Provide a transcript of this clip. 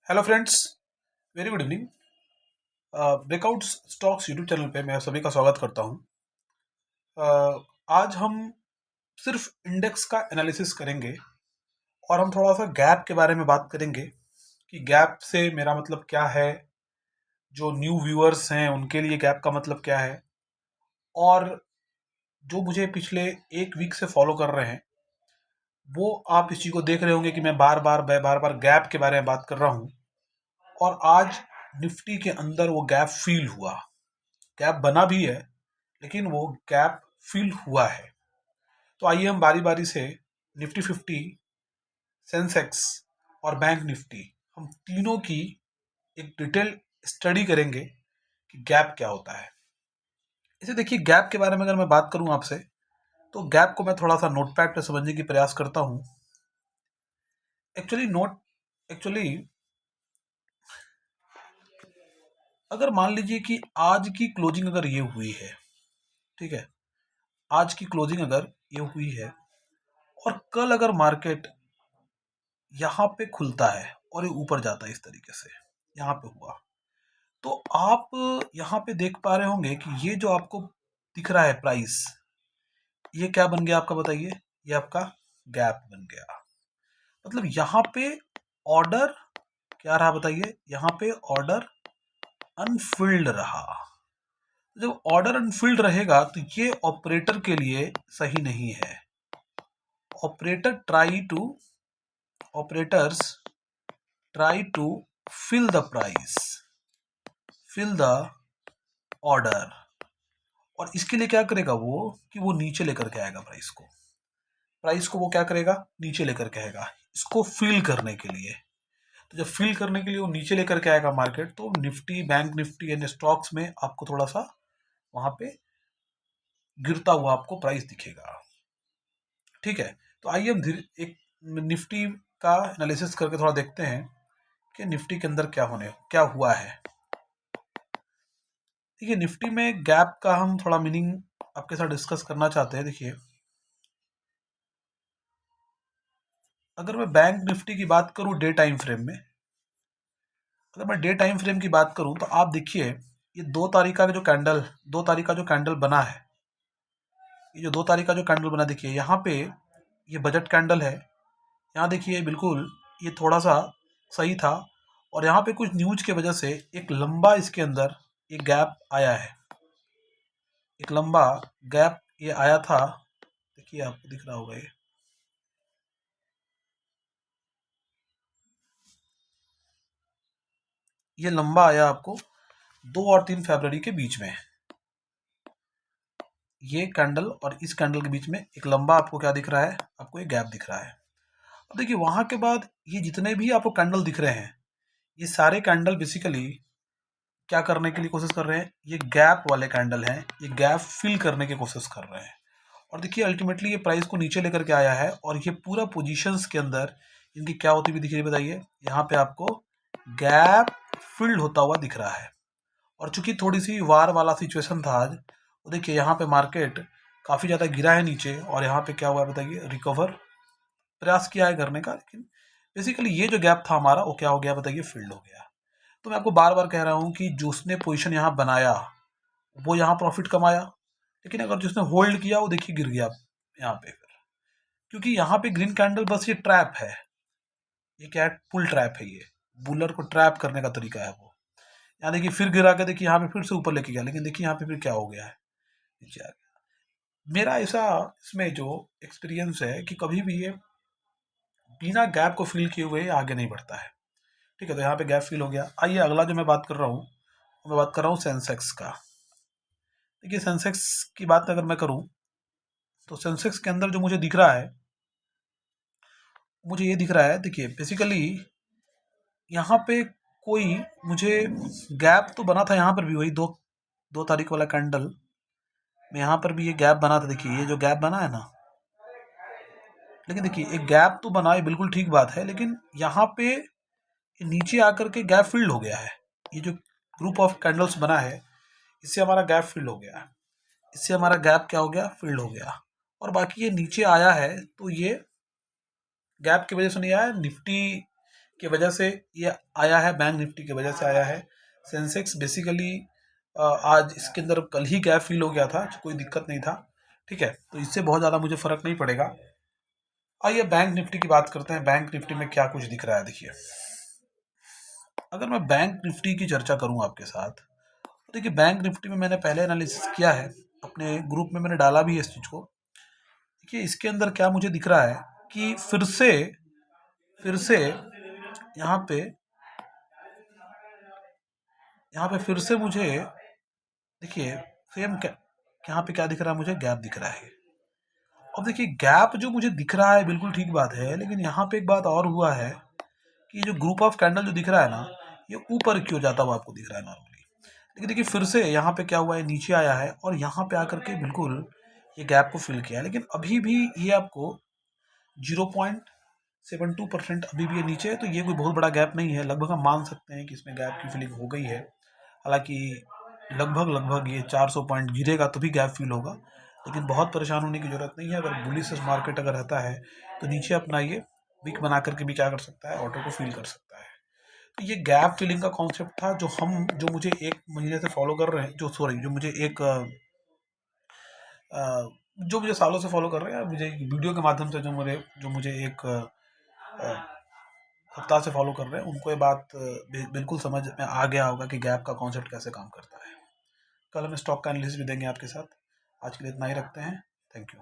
Hello friends, very good evening. Breakout stocks YouTube channel पे मैं सभी का स्वागत करता हूं। आज हम सिर्फ इंडेक्स का एनालिसिस करेंगे और हम थोड़ा सा गैप के बारे में बात करेंगे कि गैप से मेरा मतलब क्या है, जो न्यू व्यूअर्स हैं उनके लिए गैप का मतलब क्या है, और जो मुझे पिछले एक वीक से फॉलो कर रहे हैं वो आप इस चीज़ को देख रहे होंगे कि मैं बार बार गैप के बारे में बात कर रहा हूँ। और आज निफ्टी के अंदर वो गैप फील हुआ, गैप बना भी है लेकिन वो गैप फिल हुआ है। तो आइए हम बारी बारी से निफ्टी 50, सेंसेक्स और बैंक निफ्टी, हम तीनों की एक डिटेल स्टडी करेंगे कि गैप क्या होता है। इसे देखिए, गैप के बारे में अगर मैं बात करूं आपसे, तो गैप को मैं थोड़ा सा नोटपैड पे समझने की प्रयास करता हूं। एक्चुअली अगर मान लीजिए कि आज की क्लोजिंग अगर ये हुई है, ठीक है, आज की क्लोजिंग अगर ये हुई है और कल अगर मार्केट यहाँ पे खुलता है और ये ऊपर जाता है इस तरीके से, यहाँ पे हुआ, तो आप यहाँ पे देख पा रहे होंगे कि ये जो आपको दिख रहा है प्राइस, ये क्या बन गया आपका, बताइए। ये आपका गैप बन गया। मतलब यहाँ पे ऑर्डर क्या रहा, बताइए। यहाँ पे ऑर्डर अनफिल्ड रहा। जब ऑर्डर अनफिल्ड रहेगा तो ये ऑपरेटर के लिए सही नहीं है। Operator try to operators try to fill the price, fill the order. और इसके लिए क्या करेगा वो, कि वो नीचे लेकर के आएगा प्राइस को वो क्या करेगा, नीचे लेकर के आएगा इसको फिल करने के लिए। तो जब फिल करने के लिए वो नीचे लेकर के आएगा मार्केट, तो Nifty, bank Nifty and stocks में आपको थोड़ा सा वहां पे गिरता हुआ आपको प्राइस दिखेगा। ठीक है, तो आइए हम धीरे एक निफ्टी का एनालिसिस करके थोड़ा देखते हैं कि निफ्टी के अंदर क्या हुआ है। देखिए, निफ्टी में गैप का हम थोड़ा मीनिंग आपके साथ डिस्कस करना चाहते हैं। देखिए, अगर मैं बैंक निफ्टी की बात करूं डे टाइम फ्रेम में, अगर मैं डे टाइम फ्रेम की बात करूं तो आप देखिए, ये 2 तारीख का जो कैंडल 2 तारीख का जो कैंडल बना है, ये जो 2 तारीख का जो कैंडल बना, देखिए यहाँ पे ये बजट कैंडल है। यहाँ देखिए बिल्कुल ये थोड़ा सा सही था, और यहाँ पे कुछ न्यूज के वजह से एक लंबा इसके अंदर एक गैप आया है, एक लंबा गैप ये आया था। देखिए आपको दिख रहा होगा, ये लंबा आया आपको 2 और 3 फरवरी के बीच में। ये कैंडल और इस कैंडल के बीच में एक लंबा आपको क्या दिख रहा है, आपको एक गैप दिख रहा है। अब देखिए, वहां के बाद ये जितने भी आपको कैंडल दिख रहे हैं, ये सारे कैंडल बेसिकली क्या करने के लिए कोशिश कर रहे हैं, ये गैप वाले कैंडल हैं, ये गैप फिल करने की कोशिश कर रहे हैं। और देखिए अल्टीमेटली ये प्राइस को नीचे लेकर के आया है, और ये पूरा पोजीशंस के अंदर इनकी क्या होती हुई दिख रही है, बताइए। यहाँ पे आपको गैप फिल्ड होता हुआ दिख रहा है। और चूंकि थोड़ी सी वार वाला सिचुएशन था आज, तो देखिए यहाँ पे मार्केट काफ़ी ज़्यादा गिरा है नीचे, और यहाँ पे क्या हुआ है बताइए, रिकवर प्रयास किया है करने का, लेकिन बेसिकली ये जो गैप था हमारा वो क्या हो गया बताइए, फिल्ड हो गया। तो मैं आपको बार बार कह रहा हूँ कि जिसने पोजीशन यहाँ बनाया वो यहाँ प्रॉफिट कमाया, लेकिन अगर जिसने होल्ड किया वो देखिए गिर गया यहाँ पे फिर, क्योंकि यहाँ पे ग्रीन कैंडल बस ये ट्रैप है। ये क्या है, पुल ट्रैप है। ये बुलर को ट्रैप करने का तरीका है वो। यहाँ देखिए फिर गिरा के, देखिए यहाँ पे फिर से ऊपर लेके गया, लेकिन देखिए यहाँ पे फिर क्या हो गया है, नीचे आ गया। मेरा ऐसा इसमें जो एक्सपीरियंस है कि कभी भी ये बिना गैप को फिल किए हुए आगे नहीं बढ़ता है। ठीक है, तो यहाँ पे गैप फिल हो गया। आइए अगला जो मैं बात कर रहा हूँ, मैं बात कर रहा हूँ सेंसेक्स का। देखिए, सेंसेक्स की बात अगर मैं करूँ, तो सेंसेक्स के अंदर जो मुझे दिख रहा है, मुझे ये दिख रहा है, देखिए बेसिकली यहाँ पे कोई मुझे गैप तो बना था, यहाँ पर भी वही दो 2 तारीख वाला कैंडल में, यहाँ पर भी ये गैप बना था। देखिए ये जो गैप बना है ना, लेकिन देखिए एक गैप तो बना है, बिल्कुल ठीक बात है, लेकिन यहाँ पे नीचे आकर के गैप फिल्ड हो गया है। ये जो ग्रुप ऑफ कैंडल्स बना है, इससे हमारा गैप फिल्ड हो गया, इससे हमारा गैप क्या हो गया, फील्ड हो गया। और बाकी ये नीचे आया है, तो ये गैप की वजह से नहीं आया, निफ्टी की वजह से ये आया है, बैंक निफ्टी की वजह से आया है। सेंसेक्स बेसिकली आज इसके अंदर कल ही गैप फील हो गया था, कोई दिक्कत नहीं था, ठीक है, तो इससे बहुत ज़्यादा मुझे फर्क नहीं पड़ेगा। आइए बैंक निफ्टी की बात करते हैं। बैंक निफ्टी में क्या कुछ दिख रहा है, देखिए अगर मैं बैंक निफ्टी की चर्चा करूं आपके साथ, तो देखिए बैंक निफ्टी में मैंने पहले एनालिसिस किया है, अपने ग्रुप में मैंने डाला भी है इस चीज़ को। देखिए इसके अंदर क्या मुझे दिख रहा है कि फिर से यहाँ पे फिर से मुझे देखिए सेम यहाँ पे क्या दिख रहा है, मुझे गैप दिख रहा है। अब देखिए गैप जो मुझे दिख रहा है बिल्कुल ठीक बात है, लेकिन यहाँ पे एक बात और हुआ है कि ये जो ग्रुप ऑफ कैंडल जो दिख रहा है ना, ये ऊपर क्यों जाता हुआ आपको दिख रहा है नॉर्मली। लेकिन देखिए फिर से यहाँ पे क्या हुआ है, नीचे आया है और यहाँ पे आकर के बिल्कुल ये गैप को फिल किया है, लेकिन अभी भी ये आपको 0.72% अभी भी ये नीचे है, तो ये कोई बहुत बड़ा गैप नहीं है। लगभग हम मान सकते हैं कि इसमें गैप की फिलिंग हो गई है। हालांकि लगभग लगभग ये 400 पॉइंट गिरेगा तो भी गैप फील होगा, लेकिन बहुत परेशान होने की जरूरत नहीं है। अगर बुलिश मार्केट अगर रहता है तो नीचे अपना ये विक बना करके भी क्या कर सकता है, ऑटो को फील कर सकता है। तो ये गैप फिलिंग का कॉन्सेप्ट था जो मुझे एक महीने से फॉलो कर रहे हैं, जो मुझे जो मुझे सालों से फॉलो कर रहे हैं, मुझे वीडियो के माध्यम से जो मुझे एक सप्ताह से फॉलो कर रहे हैं, उनको ये बात बिल्कुल समझ में आ गया होगा कि गैप का कॉन्सेप्ट कैसे काम करता है। कल हम स्टॉक का एनालिसिस भी देंगे आपके साथ। आज के लिए इतना ही रखते हैं। Thank you.